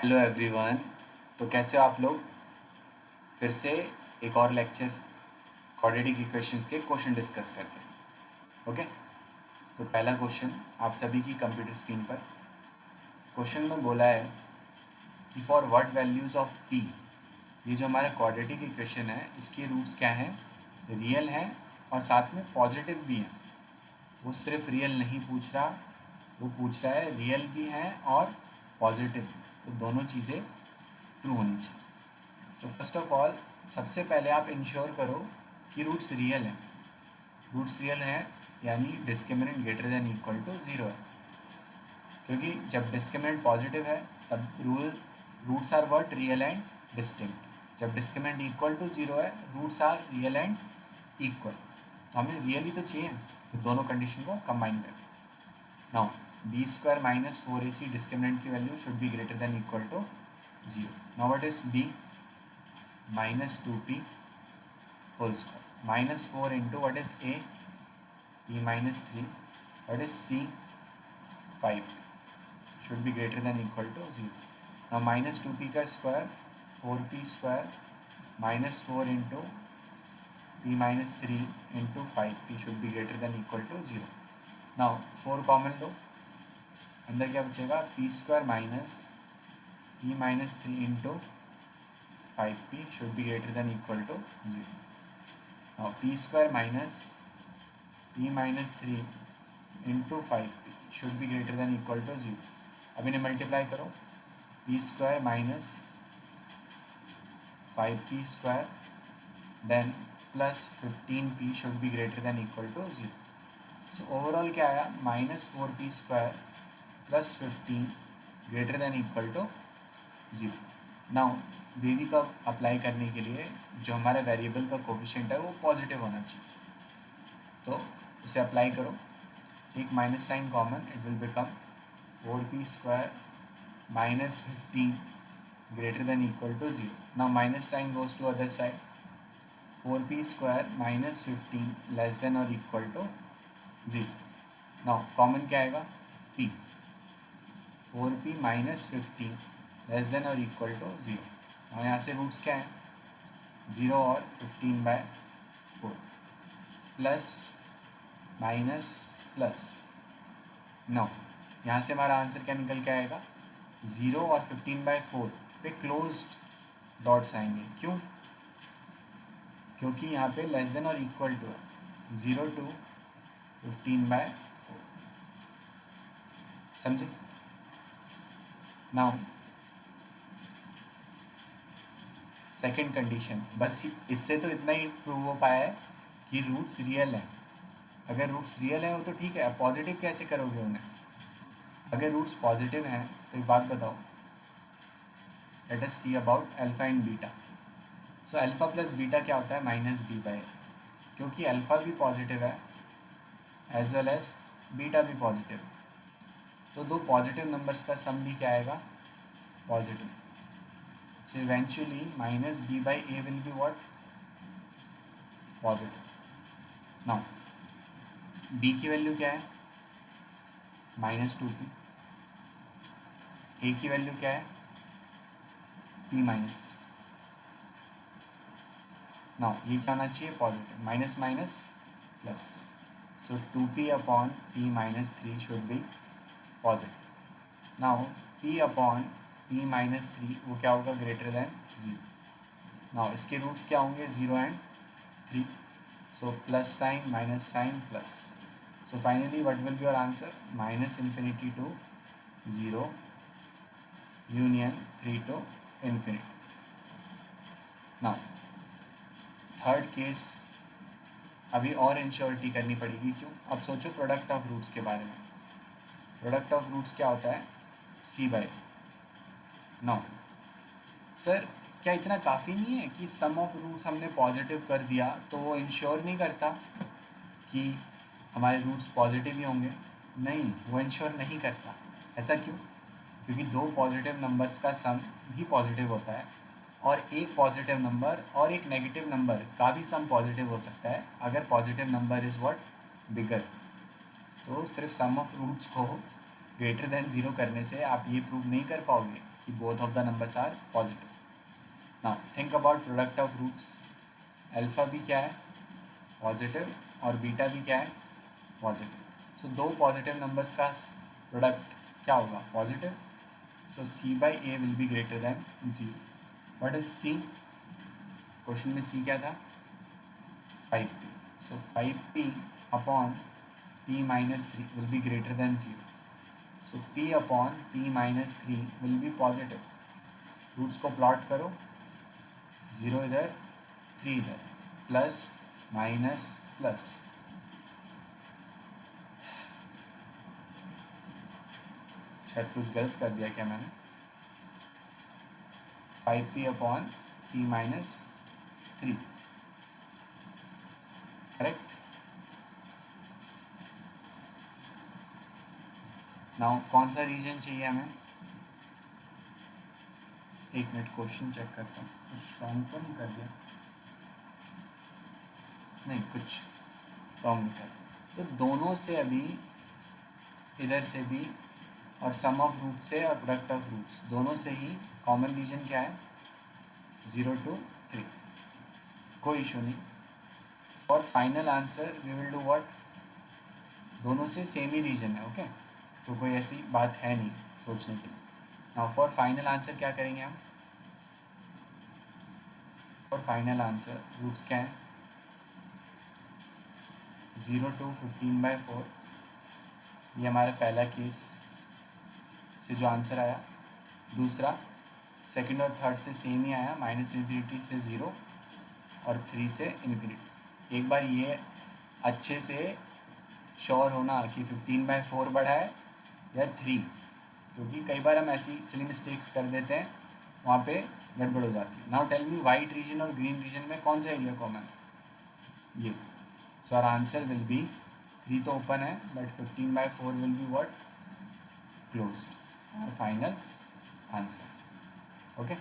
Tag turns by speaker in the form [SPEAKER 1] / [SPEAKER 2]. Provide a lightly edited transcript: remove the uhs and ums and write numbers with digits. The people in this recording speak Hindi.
[SPEAKER 1] Hello everyone. तो कैसे हो आप लोग? फिर से एक और लेक्चर क्वाड्रेटिक इक्वेशंस के क्वेश्चन डिस्कस करते हैं। ओके, तो पहला क्वेश्चन आप सभी की कंप्यूटर स्क्रीन पर। क्वेश्चन में बोला है कि for what values of P, ये जो हमारा क्वाड्रेटिक इक्वेशन है इसके रूट्स क्या हैं? रियल हैं और साथ में पॉजिटिव भी हैं। वो सिर्फ रियल नहीं पूछ रहा, वो पूछ रहा है रियल भी हैं और पॉजिटिव भी, तो दोनों चीज़ें ट्रू होनी चाहिए। तो फर्स्ट ऑफ ऑल सबसे पहले आप इंश्योर करो कि रूट्स रियल हैं। रूट्स रियल हैं यानी discriminant greater than equal to zero है, क्योंकि जब डिस्क्रिमिनेंट पॉजिटिव है तब roots are what? Real and distinct. जब डिस्क्रिमिनेंट इक्वल टू ज़ीरो है roots are real and equal. तो हमें रियल ही तो चाहिए, तो दोनों कंडीशन को कंबाइन करें। Now B square minus 4ac discriminant की value should be greater than equal to zero. Now what is B? minus 2p whole square minus 4 into what is a? p minus 3. What is c? 5 should be greater than equal to 0. Now minus 2p का square 4p square minus 4 into p minus 3 into 5p should be greater than equal to 0. Now 4 common लो, अंदर क्या बचेगा? p square minus p minus 3 into 5p should be greater than equal to 0. Now p square minus p minus 3 into 5p should be greater than equal to 0. अब इन्हें मल्टीप्लाई करो, p square minus 5p square then plus 15p should be greater than equal to 0. So overall क्या आया? minus 4p square plus 15 greater than equal to 0. Now wavy का अप्लाई करने के लिए जो हमारा वेरिएबल का कोफिशिएंट है वो पॉजिटिव होना चाहिए, तो उसे अप्लाई करो। एक minus sign common, it will become 4p square minus 15 greater than equal to 0. Now minus sign goes to other side, 4p square minus 15 less than or equal to 0. Now common क्या आएगा? p, 4p minus 15 less than or equal to 0. और यहाँ से रूट्स क्या है? 0 और 15/4 प्लस माइनस प्लस 9. यहाँ से हमारा आंसर क्या निकल के आएगा? 0 और 15/4 पे क्लोज्ड डॉट्स आएंगे। क्यों? क्योंकि यहाँ पे less than or equal to है, 0 to 15/4। समझे? नाउ सेकेंड कंडीशन, बस इससे तो इतना ही प्रूव हो पाया है कि रूट्स रियल हैं। अगर रूट्स रियल हैं वो तो ठीक है, अब पॉजिटिव कैसे करोगे उन्हें? अगर रूट्स पॉजिटिव हैं तो एक बात बताओ, let us see about alpha and beta. So alpha plus beta क्या होता है? माइनस b/a, क्योंकि अल्फा भी पॉजिटिव है एज वेल एज बीटा भी पॉजिटिव है, तो दो पॉजिटिव नंबर्स का सम भी क्या आएगा? Positive. So eventually minus b/a will be what? Positive. Now b की वैल्यू क्या है? Minus 2p. a की वैल्यू क्या है? p minus 3. नाउ ये क्या होना चाहिए? Positive. Minus minus plus, so 2p upon p minus 3 should be positive. Now p upon p minus 3 वो क्या होगा? Greater than 0. नाउ इसके रूट्स क्या होंगे? 0 and 3. So plus sign minus sign plus. So finally what will be your answer? Minus infinity to 0 union 3 to infinity. Now third case अभी और इंश्योरिटी करनी पड़ेगी। क्यों? अब सोचो प्रोडक्ट ऑफ रूट्स के बारे में। प्रोडक्ट ऑफ रूट्स क्या होता है? c/a. नो सर, क्या इतना काफ़ी नहीं है कि सम ऑफ रूट्स हमने पॉजिटिव कर दिया तो वो इंश्योर नहीं करता कि हमारे रूट्स पॉजिटिव ही होंगे? नहीं, वो इंश्योर नहीं करता। ऐसा क्यों? क्योंकि दो पॉजिटिव नंबर्स का सम भी पॉजिटिव होता है, और एक पॉजिटिव नंबर और एक नेगेटिव नंबर का भी सम पॉजिटिव हो सकता है अगर पॉजिटिव नंबर इज़ व्हाट? बिगर. तो सिर्फ सम ऑफ रूट्स को ग्रेटर देन 0 करने से आप ये प्रूव नहीं कर पाओगे कि both of the numbers are positive. Now think about product of roots. Alpha भी क्या है, पॉजिटिव, और बीटा भी क्या है, पॉजिटिव. सो दो पॉजिटिव नंबर्स का प्रोडक्ट क्या होगा, positive. So c by a will be greater than 0. What is c? Question में c क्या था, 5p. सो 5p upon p minus 3 will be greater than 0. So p upon p minus 3 will be positive. Roots को प्लॉट करो, 0 इधर, 3 इधर, प्लस माइनस प्लस. शायद कुछ गलत कर दिया क्या मैंने. 5p upon p minus 3, correct. Now कौन सा रीजन चाहिए हमें, एक मिनट क्वेश्चन चेक करता हूँ, कुछ रॉन्ग तो नहीं कर दिया, नहीं कुछ रॉन्ग नहीं कर. तो दोनों से अभी, इधर से भी और सम ऑफ रूट से और प्रोडक्ट ऑफ रूट्स दोनों से ही कॉमन रीजन क्या है, 0 to 3. कोई इशू नहीं. For final answer we will do what, दोनों से सेम ही रीजन है, ओके. तो कोई ऐसी बात है नहीं सोचने की. नाउ फॉर फाइनल आंसर क्या करेंगे हम, फॉर फाइनल आंसर रूट्स क्या है, 0 to 15/4. ये हमारा पहला केस से जो आंसर आया. दूसरा, सेकंड और थर्ड से सेम ही आया, -∞ से 0 और 3 से इन्फिनिटी. एक बार ये अच्छे से श्योर होना कि 15/4 बढ़ा है या 3, क्योंकि कई बार हम ऐसी सिली मिस्टेक्स कर देते हैं, वहाँ पे गड़बड़ हो जाती है. Now tell me, white region और ग्रीन रीजन में कौन सा एरिया कॉमन, ये. So our answer will be, 3 तो ओपन है but 15/4 will be what, closed. और फाइनल आंसर, ओके.